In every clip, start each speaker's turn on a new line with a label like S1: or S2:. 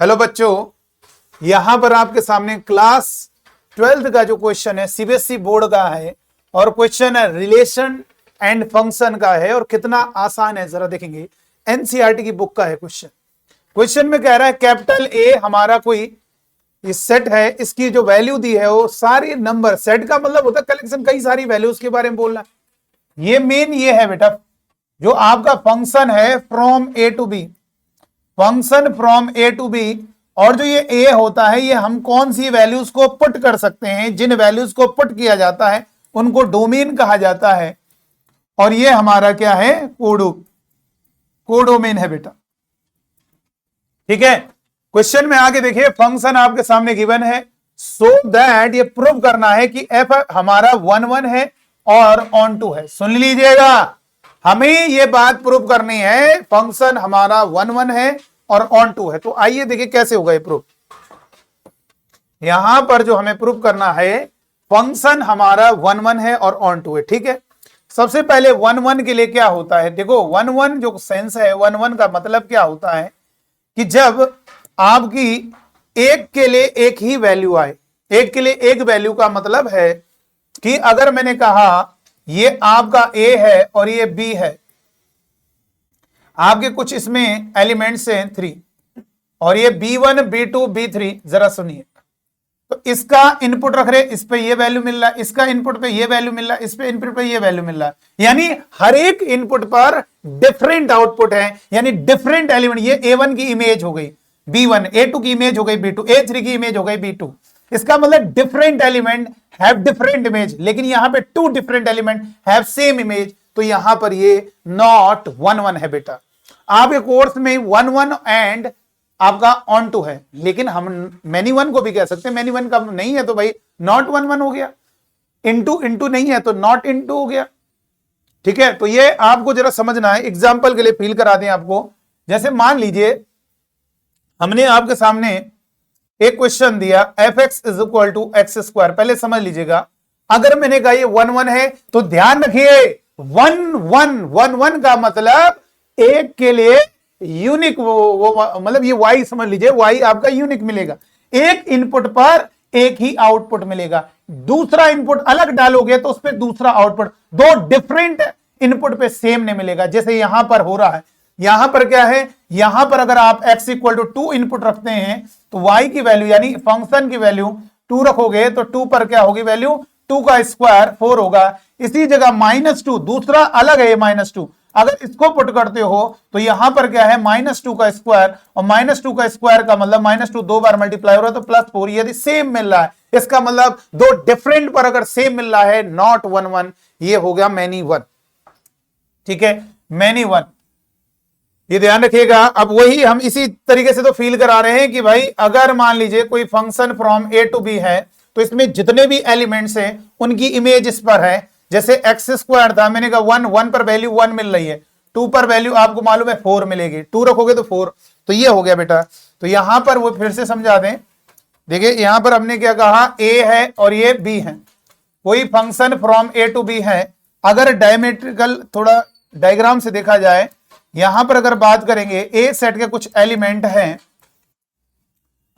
S1: Hello बच्चों, यहां पर आपके सामने क्लास 12th का जो क्वेश्चन है सीबीएसई बोर्ड का है और क्वेश्चन है रिलेशन एंड फंक्शन का है और कितना आसान है जरा देखेंगे। एनसीईआरटी की बुक का है क्वेश्चन। क्वेश्चन में कह रहा है कैपिटल ए हमारा कोई ये सेट है, इसकी जो वैल्यू दी है वो सारी नंबर, सेट का मतलब होता है कलेक्शन, कई सारी वैल्यूज के बारे में बोलना है। ये मेन ये है बेटा, जो आपका फंक्शन है from a to b, function from a to b, और जो ये ए होता है ये हम कौन सी वैल्यूज को पुट कर सकते हैं, जिन वैल्यूज को पुट किया जाता है उनको डोमेन कहा जाता है और ये हमारा क्या है कोडोमेन है बेटा। ठीक है, क्वेश्चन में आगे देखिए, फंक्शन आपके सामने गिवन है सो दैट ये प्रूव करना है कि एफ हमारा 1 है और ऑन टू है। सुन लीजिएगा, हमें ये बात प्रूव करनी है फंक्शन हमारा 1 है और ऑन टू है। तो आइए देखिए कैसे होगा ये प्रूफ। यहां पर जो हमें प्रूफ करना है फंक्शन हमारा 1 है और ऑन टू है। ठीक है, सबसे पहले 1 के लिए क्या होता है, देखो 1 जो सेंस है 1 का मतलब क्या होता है कि जब आपकी एक के लिए एक ही वैल्यू आए, एक के लिए एक वैल्यू का मतलब है कि अगर मैंने कहा ये आपका ए है और ये बी है, आपके कुछ इसमें एलिमेंट्स हैं 3 और ये B1 B2 B3, जरा सुनिए। तो इसका इनपुट रख रहे, इस पे ये वैल्यू मिल रहा है, इसका इनपुट पे ये वैल्यू मिल रहा है, इस पे इनपुट पे ये वैल्यू मिल रहा है, यानी हर एक इनपुट पर डिफरेंट आउटपुट है, यानी डिफरेंट एलिमेंट। ये A1 की इमेज हो गई B1, A2 की इमेज हो गई B2, A3 की इमेज हो गई B2। इसका मतलब different element have different image, लेकिन यहां पे 2 different element have same image, तो यहां पर ये नॉट 1 है बेटा। आपके कोर्स में 1 एंड आपका ऑन टू है, लेकिन हम मैनी 1 को भी कह सकते हैं। मैनी 1 का नहीं है तो भाई नॉट 1 हो गया, इंटू नहीं है तो नॉट इंटू हो गया। ठीक है, तो ये आपको जरा समझना है, एग्जाम्पल के लिए फील करा दें आपको। जैसे मान लीजिए हमने आपके सामने एक क्वेश्चन दिया f(x = x²। पहले समझ लीजिएगा, अगर मैंने कहा ये 1 है तो ध्यान रखिए 1 का मतलब एक के लिए यूनिक, वो मतलब ये y समझ लीजिए, y आपका यूनिक मिलेगा। एक इनपुट पर एक ही आउटपुट मिलेगा, दूसरा इनपुट अलग डालोगे तो उस पर दूसरा आउटपुट, 2 डिफरेंट इनपुट पे सेम नहीं मिलेगा। जैसे यहां पर हो रहा है, यहां पर क्या है, यहां पर अगर आप x = 2 इनपुट रखते हैं तो y की वैल्यू यानी फंक्शन की वैल्यू 2 रखोगे तो 2 पर क्या होगी वैल्यू, 2 का स्क्वायर 4 होगा। इसी जगह -2 दूसरा अलग है, -2 अगर इसको पुट करते हो तो यहां पर क्या है -2 का स्क्वायर, और -2 का स्क्वायर का मतलब -2 2 बार मल्टीप्लाई हो रहा है तो +4। यदि सेम मिल रहा है इसका मतलब 2 डिफरेंट पर अगर सेम मिल रहा है नॉट 1, ये हो गया मैनी 1। ठीक है, मैनी 1, ये ध्यान रखिएगा। अब वही हम इसी तरीके से तो फील करा रहे हैं कि भाई अगर मान लीजिए कोई function from a to b है तो इसमें जितने भी एलिमेंट्स हैं उनकी इमेज इस पर है। जैसे x² था, मैंने कहा 1 पर वैल्यू 1 मिल रही है, 2 पर वैल्यू आपको मालूम है 4 मिलेगी, 2 रखोगे तो 4, तो ये हो गया बेटा। तो यहां पर वो फिर से समझा दें, देखिए यहां पर हमने क्या कहा, a है और ये b है। कोई function from a to b है, अगर डायमेट्रिकल थोड़ा डायग्राम से देखा जाए, यहां पर अगर बात करेंगे ए सेट के कुछ एलिमेंट हैं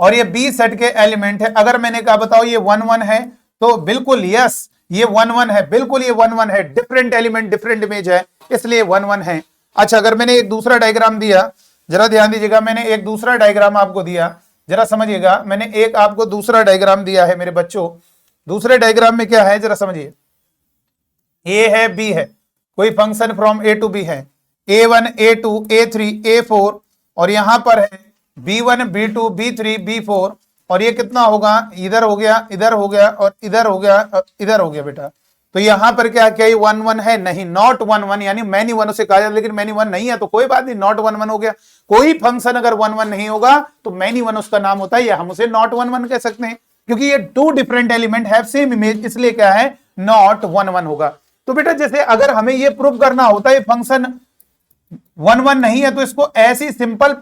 S1: और ये बी सेट के एलिमेंट है। अगर मैंने कहा बताओ ये 1 है तो बिल्कुल यस ये 1 है, बिल्कुल ये 1 है, डिफरेंट एलिमेंट डिफरेंट इमेज है इसलिए 1 है। अच्छा, अगर मैंने एक दूसरा डायग्राम दिया, जरा ध्यान दीजिएगा, मैंने एक दूसरा डायग्राम आपको दिया, जरा समझिएगा। मैंने एक आपको दूसरा डायग्राम दिया है मेरे बच्चों। दूसरे डायग्राम में क्या है जरा समझिए, ए है बी है, कोई function from a to b है, A1 A2 A3 A4, और यहां पर है B1 B2 B3 B4, और ये कितना होगा, इधर हो गया, इधर हो गया और इधर हो गया और इधर हो गया बेटा। तो यहां पर क्या क्या 1 है, नहीं नॉट 1 यानी मैनी 1 उसे कहा जाता है, लेकिन मैनी 1 नहीं है तो कोई बात नहीं, नॉट 1 हो गया। कोई फंक्शन अगर 1 नहीं होगा तो मैनी 1 उसका नाम होता है, या हम उसे नॉट 1 कह सकते हैं, क्योंकि ये 2 different element have same image, इसलिए क्या है नॉट 1 होगा। तो बेटा जैसे अगर हमें ये प्रूव करना होता है फंक्शन 1 नहीं है तो इसको ऐसी सिंपल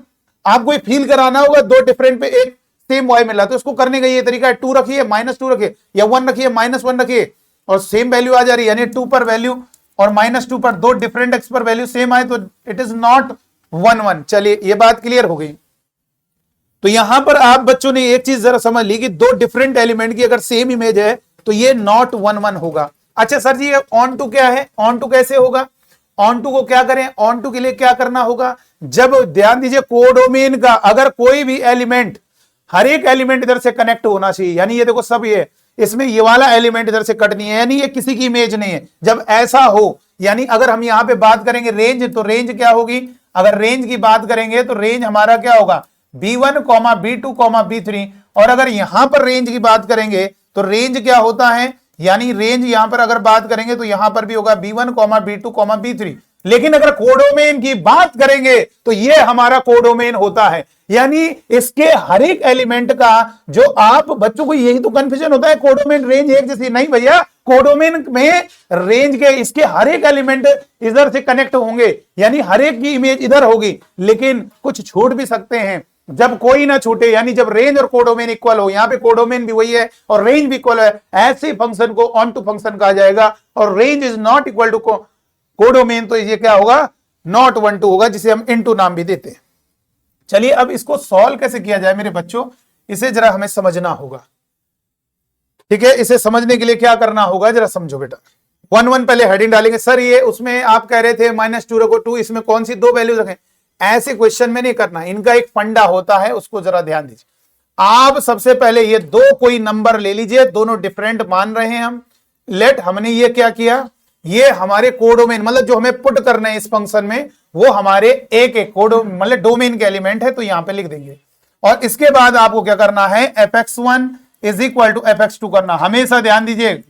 S1: आपको ये फील कराना होगा, 2 डिफरेंट पे एक सेम y मिला, तो इसको करने का ये तरीका है, 2 रखिए -2 रखिए या 1 रखिए -1 रखिए और सेम वैल्यू आ जा रही है, यानी 2 पर वैल्यू और -2 पर 2 डिफरेंट x पर वैल्यू सेम आए तो इट इज नॉट 1। चलिए ये बात क्लियर हो गई। तो यहां पर आप बच्चों ने एक चीज जरा समझ ली कि दो डिफरेंट एलिमेंट की अगर सेम इमेज है तो ये नॉट 1 1 होगा। अच्छा सर जी, ऑन टू क्या है, ऑन टू कैसे होगा? ऑन टू को क्या करें, ऑन टू के लिए क्या करना होगा? जब ध्यान दीजिए कोडोमेन का अगर कोई भी एलिमेंट, हर एक एलिमेंट इधर से कनेक्ट होना चाहिए, यानी ये देखो सब ये इसमें ये वाला एलिमेंट इधर से कट नहीं है, यानी ये किसी की इमेज नहीं है। जब ऐसा हो, यानी अगर हम यहां पे बात करेंगे रेंज, तो रेंज क्या होगी? अगर रेंज की बात करेंगे तो रेंज हमारा क्या होगा? B1, B2, B3। और अगर यहां पर रेंज की बात करेंगे तो रेंज क्या होता है? यानी रेंज यहां पर अगर बात करेंगे तो यहां पर भी होगा B1, B2, B3। लेकिन अगर कोडोमेन की बात करेंगे तो ये हमारा कोडोमेन होता है, यानी इसके हर एक एलिमेंट का, जो आप बच्चों को यही तो कंफ्यूजन होता है, कोडोमेन रेंज एक जैसी नहीं भैया, कोडोमेन में रेंज के इसके हर एक एलिमेंट इधर से कनेक्ट होंगे, यानी हर एक की इमेज इधर होगी, लेकिन कुछ छूट भी सकते हैं। जब कोई ना छूटे, यानी जब रेंज और कोडोमेन इक्वल हो, यहां पे कोडोमेन भी वही है और रेंज भी इक्वल है, ऐसे फंक्शन को ऑन टू फंक्शन कहा जाएगा। और range is not equal to codomain, तो ये क्या होगा? नॉट 1 2 होगा, जिसे हम इनटू नाम भी देते हैं। चलिए अब इसको सॉल्व कैसे किया जाए मेरे बच्चों, इसे जरा हमें समझना होगा। ठीक है, इसे समझने के लिए क्या करना होगा जरा समझो बेटा। 1 1 पहले हेडिंग डालेंगे। सर ये उसमें आप कह रहे थे -2 रखो 2, इसमें कौन सी दो वैल्यू रखें? ऐसे क्वेश्चन में नहीं करना, इनका एक फंडा होता है, उसको जरा ध्यान दीजिए। आप सबसे पहले ये दो कोई नंबर ले लीजिए, दोनों डिफरेंट मान रहे हैं हम। लेट हमने ये क्या किया, ये हमारे कोडोमेन, मतलब जो हमें पुट करना है इस फंक्शन में, वो हमारे एक एक कोडो मतलब डोमेन के एलिमेंट है, तो यहां पे लिख देंगे। और इसके बाद आपको क्या करना है, fx1 is equal to fx2 करना। हमेशा ध्यान दीजिए,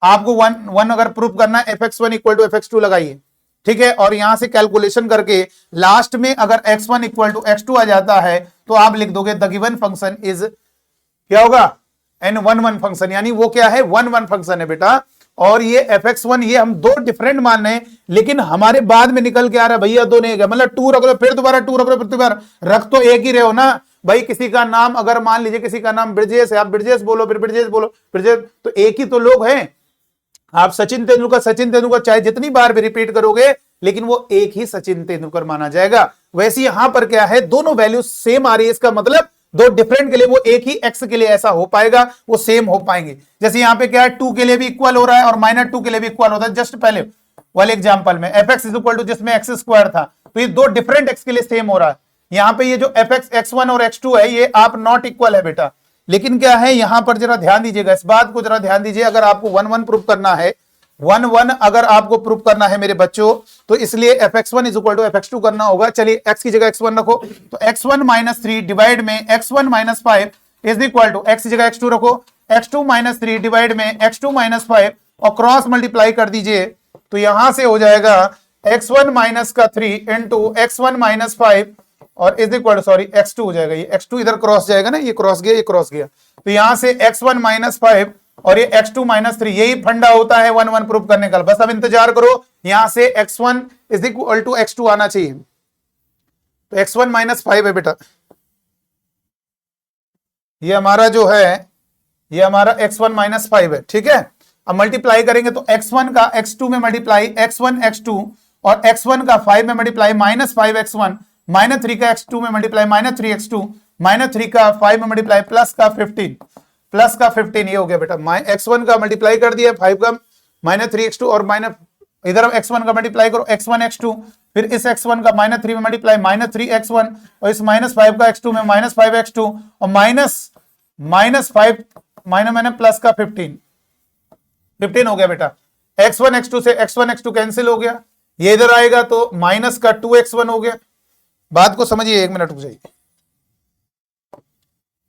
S1: आपको वन अगर प्रूफ करना है, fx1 इक्वल टू fx2 लगाइए, ठीक है। और यहां से कैलकुलेशन करके लास्ट में अगर x1 इक्वल टू x2 आ जाता है तो आप लिख दोगे द गिवन फंक्शन इज, क्या होगा, n11 फंक्शन, यानी वो क्या है, 1 1 फंक्शन है बेटा। और ये fx1 ये हम दो डिफरेंट मान रहे हैं, लेकिन हमारे बाद में निकल के आ रहा है भैया दो नहीं है, मतलब 2 रख लो, फिर दोबारा 2 रख लो, फिर दोबारा रख तो एक ही रहे हो ना भाई। किसी का नाम अगर मान लीजिए किसी का नाम ब्रिजेश है, आप ब्रिजेश बोलो, फिर ब्रिजेश बोलो, ब्रिजेश, तो एक ही तो लोग हैं। आप सचिन तेंदुलकर चाहे जितनी बार भी रिपीट करोगे, लेकिन वो एक ही सचिन तेंदुलकर माना जाएगा। वैसे यहां पर क्या है, दोनों वैल्यू सेम आ रही है, इसका मतलब दो डिफरेंट के लिए वो एक ही एक्स के लिए ऐसा हो पाएगा, वो सेम हो पाएंगे। जैसे यहां पे क्या है, 2 के लिए भी इक्वल हो रहा है और -2 के लिए भी इक्वल होता है। जस्ट पहले वाले एग्जांपल में fx इज इक्वल टू जिसमें x स्क्वायर था, तो ये दो डिफरेंट x के लिए सेम हो रहा है। यहां पे ये जो fx x1 और x2 है, ये आप नॉट इक्वल है बेटा। लेकिन क्या है, यहां पर जरा ध्यान दीजिएगा, इस बात को जरा ध्यान दीजिए। अगर आपको 1 1 प्रूफ करना है, 1 1 अगर आपको प्रूफ करना है मेरे बच्चों, तो इसलिए fx1 is equal to fx2 करना होगा। चलिए x की जगह x1 रखो, तो x1 - 3 डिवाइड में x1 - 5 is equal to x की जगह x2 रखो, x2 - 3 डिवाइड में x2 - 5 और क्रॉस मल्टीप्लाई कर दीजिए, तो यहां से हो जाएगा x1 - 3 इंटू x1 - 5 और इज इक्वल, सॉरी x2 हो जाएगा, ये x2 इधर क्रॉस जाएगा ना, ये क्रॉस गया, ये क्रॉस गया, तो यहां से x1 - 5 और ये x2 - 3, यही फंडा होता है 1 1 प्रूफ करने का। बस अब इंतजार करो, यहां से x1 is equal to x2 आना चाहिए, तो x1 - 5 है बेटा, ये हमारा जो है, ये हमारा x1 - 5 है, ठीक है। अब मल्टीप्लाई करेंगे तो x1 का x2 में मल्टीप्लाई, x1 x2 और x1 का 5 में मल्टीप्लाई, -5x1, -3 का x2 में मल्टीप्लाई, -3x2, -3 का 5 में मल्टीप्लाई, प्लस का 15, ये हो गया बेटा। x1 का मल्टीप्लाई कर दिया 5 का, -3x2 और इधर x1 का मल्टीप्लाई करो, x1 x2, फिर इस x1 का -3 में मल्टीप्लाई, -3x1 और इस -5 का x2 में -5x2 और -5 मैंने प्लस का 15 हो गया बेटा। x1 x2 से x1 x2 कैंसिल हो गया, ये इधर आएगा तो माइनस का 2x1 हो गया। बात को समझिए, 1 मिनट रुक जाइए।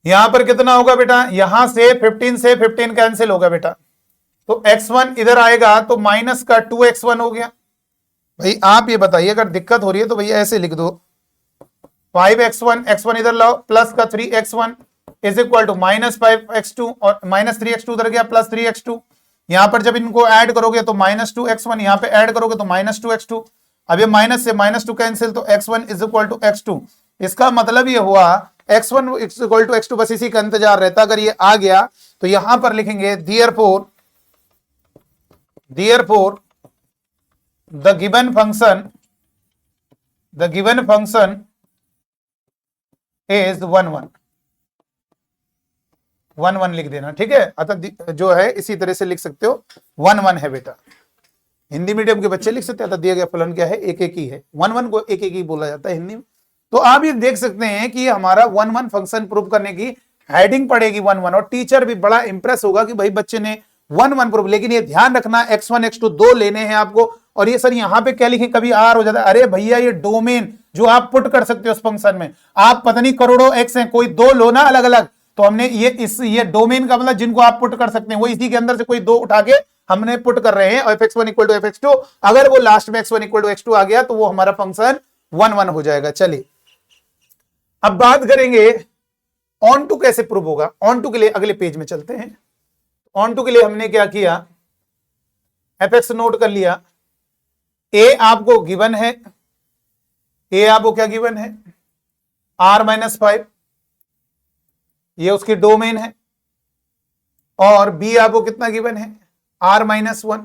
S1: यहां पर कितना होगा बेटा, यहां से 15 कैंसिल होगा बेटा, तो x1 इधर आएगा तो माइनस का 2x1 हो गया। भाई आप ये बताइए, अगर दिक्कत हो रही है तो भैया ऐसे लिख दो, 5x1 इधर लाओ, प्लस का 3x1 is equal to -5x2 और -3x2 उधर गया, प्लस 3x2। यहां पर जब इनको ऐड करोगे तो -2x1, यहां पे ऐड करोगे तो -2x2। अब ये माइनस से -2 कैंसिल, तो x1 is equal to x2। इसका मतलब ये हुआ x1 is equal to x2, बस इसी का इंतजार रहता। अगर ये आ गया तो यहां पर लिखेंगे therefore the given function is 1 1। 1 1 लिख देना, ठीक है। अतः जो है इसी तरह से लिख सकते हो 1 1 है बेटा, हिंदी मीडियम के बच्चे लिख सकते हैं। अतः दिया गया फलन क्या है, एक एक ही है। 1 1 को एक एक ही बोला जाता है हिंदी में। तो आप ये देख सकते हैं कि हमारा 1 1 फंक्शन प्रूव करने की हेडिंग पड़ेगी 1 1, और टीचर भी बड़ा इंप्रेस होगा कि भाई बच्चे ने 1 1 प्रूव। लेकिन ये ध्यान रखना x1 x2 दो लेने हैं आपको। और ये सर यहाँ पे क्या लिखें, कभी आर हो जाता है, अरे भैया ये डोमेन जो आप पुट कर सकते हो उस फंक्शन में, आप पता नहीं करोड़ों एक्स हैं, कोई दो लो ना अलग अलग। तो हमने ये डोमेन का मतलब जिनको आप पुट कर सकते हैं वो इसी के अंदर से कोई दो उठा के हमने पुट कर रहे हैं, fx1 इक्वल टू fx2। अगर वो लास्ट में x1 इक्वल टू x2 आ गया तो वो हमारा फंक्शन 1 1 हो जाएगा। चलिए अब बात करेंगे ऑन टू कैसे प्रूव होगा। ऑन टू के लिए अगले पेज में चलते हैं। ऑन टू के लिए हमने क्या किया, fx नोट कर लिया, a आपको गिवन है, a आपको क्या गिवन है, r-5, ये उसकी डोमेन है। और b आपको कितना गिवन है, r-1,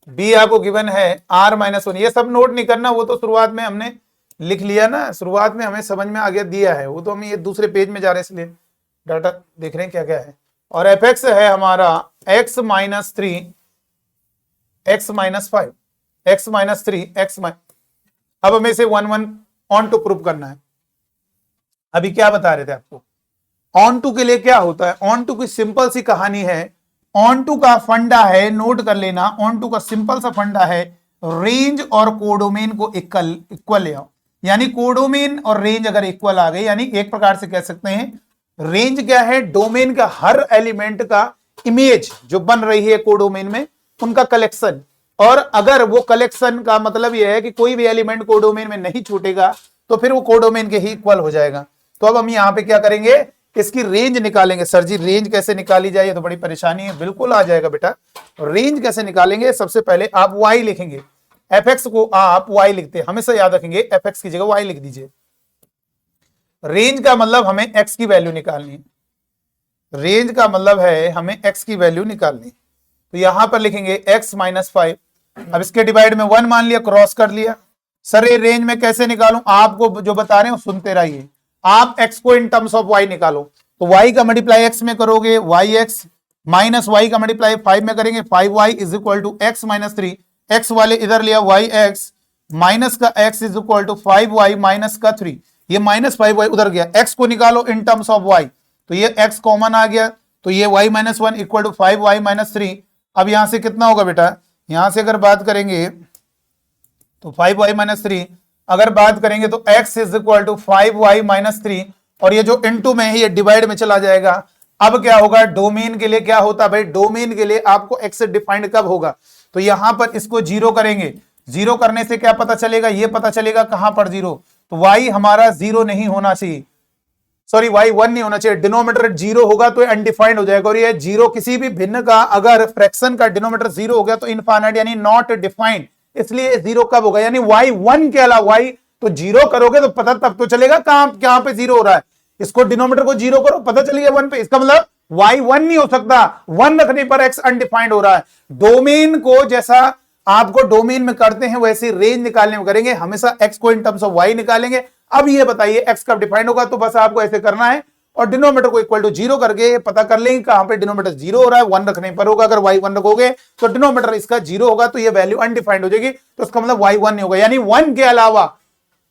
S1: b आपको गिवन है r-1। ये सब नोट नहीं करना, वो तो शुरुआत में हमने लिख लिया ना, शुरुआत में हमें समझ में आ गया दिया है, वो तो हम ये दूसरे पेज में जा रहे हैं इसलिए डाटा देख रहे हैं क्या क्या है। और fx है हमारा x-3 x-5 x-3 x। अब हमें से 1 1 ऑन टू प्रूव करना है। अभी क्या बता रहे थे आपको, ऑन टू के लिए क्या होता है, ऑन टू की सिंपल सी कहानी है। ऑन टू का फंडा है, नोट कर लेना, ऑन टू का सिंपल सा फंडा है, रेंज और कोडोमेन को इक्वल ले आओ। यानी कोडोमेन और रेंज अगर इक्वल आ गए, यानी एक प्रकार से कह सकते हैं रेंज क्या है, डोमेन का हर एलिमेंट का इमेज जो बन रही है कोडोमेन में उनका कलेक्शन। और अगर वो कलेक्शन का मतलब यह है कि कोई भी एलिमेंट कोडोमेन में नहीं छूटेगा तो फिर वो कोडोमेन के ही इक्वल हो जाएगा। तो अब हम यहां पे क्या करेंगे, इसकी रेंज निकालेंगे। सर जी रेंज कैसे निकाली जाए, ये तो बड़ी परेशानी है। बिल्कुल आ जाएगा बेटा, रेंज कैसे निकालेंगे, सबसे पहले आप y लिखेंगे, fx को आप y लिखते हैं, हमेशा याद रखेंगे fx की जगह y लिख दीजिए। रेंज का मतलब हमें x की वैल्यू निकालनी है, रेंज का मतलब है हमें x की वैल्यू निकालनी। तो यहां पर लिखेंगे x-5। अब इसके डिवाइड में 1 मान लिया, क्रॉस कर लिया। सर ये रेंज में कैसे निकालूं, आपको जो बता रहे हो सुनते रहिए। आप x को इन टर्म्स ऑफ y निकालो, तो y का मल्टीप्लाई x में करोगे yx माइनस y का मल्टीप्लाई 5 में करेंगे 5y is equal to x-3। x वाले इधर लिया yx माइनस का x is equal to 5y minus का 3। ये माइनस 5y उधर गया, x को निकालो इन टर्म्स ऑफ y, तो ये x कॉमन आ गया, तो ये y-1 equal to 5y minus 3। अब यहां से कितना होगा बेटा, यहां से अगर बात करेंगे तो 5y माइनस 3, अगर बात करेंगे तो x is equal to 5y minus 3, और ये जो इनटू में है ये डिवाइड में चला जाएगा। अब क्या होगा, डोमेन के लिए क्या होता है भाई, डोमेन के लिए आपको x डिफाइंड कब होगा, तो यहां पर इसको जीरो करेंगे। जीरो करने से क्या पता चलेगा, ये पता चलेगा कहां पर जीरो, तो y हमारा जीरो नहीं होना चाहिए, सॉरी y 1 नहीं होना चाहिए। डिनोमिनेटर जीरो होगा तो अनडिफाइंड हो जाएगा, और ये जीरो किसी भी भिन्न का अगर फ्रैक्शन का डिनोमिनेटर जीरो हो गया तो इनफाइनाइट यानी नॉट डिफाइंड। इसलिए जीरो कब होगा, यानी y 1 के अलावा y तो जीरो करोगे तो पता तब तो चलेगा कहां पे जीरो हो रहा है। इसको डिनोमिनेटर को जीरो करो, पता चलिए 1 पे, इसका मतलब y 1 नहीं हो सकता, 1 रखने पर x अनडिफाइंड हो रहा है। डोमेन को जैसा आपको डोमेन में करते हैं वैसे रेंज निकालने में करेंगे, हमेशा x को इन टर्म्स ऑफ y निकालेंगे। अब ये बताइए x कब डिफाइंड होगा, तो बस आपको ऐसे करना है और डिनोमिनेटर को इक्वल टू जीरो करके पता कर लेंगे कहां पे डिनोमिनेटर जीरो हो रहा है, 1 रखने पर होगा। अगर y 1 रखोगे तो डिनोमिनेटर इसका जीरो होगा, तो ये वैल्यू अनडिफाइंड हो जाएगी, तो इसका मतलब y 1 नहीं होगा, यानी 1 के अलावा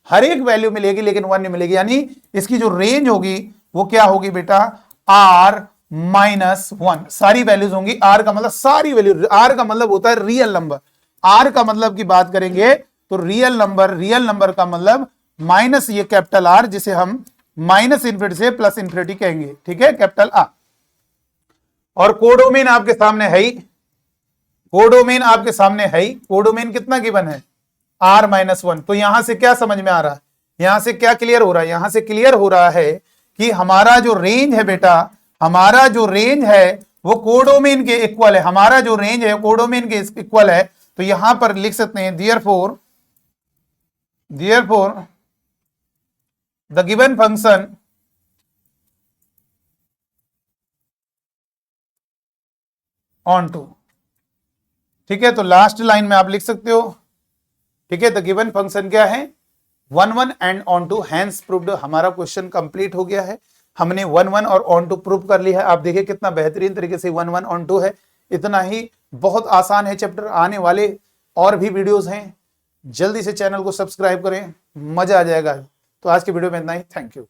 S1: हर एक वैल्यू मिलेगी लेकिन 1 नहीं मिलेगी। यानी इसकी जो रेंज होगी वो क्या होगी बेटा, r-1, सारी वैल्यूज होंगी। r का मतलब सारी वैल्यू, r का मतलब होता है रियल नंबर। r का मतलब की बात करेंगे तो रियल नंबर का मतलब माइनस ये कैपिटल R, जिसे हम माइनस इन्फिनिटी से प्लस इन्फिनिटी कहेंगे, ठीक है, कैपिटल R। और कोडोमेन आपके सामने है ही, कोडोमेन आपके सामने है ही। कोडोमेन कितना गिवन है, r-1। तो यहां से क्या समझ में आ रहा है, यहां से क्या क्लियर हो रहा है, यहां से क्लियर हो रहा है कि हमारा जो रेंज है बेटा, हमारा जो रेंज है वो कोडोमेन के इक्वल है, हमारा जो रेंज है कोडोमेन के इक्वल है। तो यहां पर लिख सकते हैं therefore the given function on to, ठीक है। तो लास्ट लाइन में आप लिख सकते हो, ठीक है, द गिवन फंक्शन क्या है 1 1 and onto, hence proved. हमारा क्वेश्चन कंप्लीट हो गया है। हमने 1 1 और ऑन टू प्रूव कर लिया है। आप देखिए कितना बेहतरीन तरीके से 1 1 ऑन टू है। इतना ही बहुत आसान है चैप्टर। आने वाले और भी वीडियोस हैं, जल्दी से चैनल को सब्सक्राइब करें, मजा आ जाएगा। तो आज की वीडियो में इतना ही। Thank you.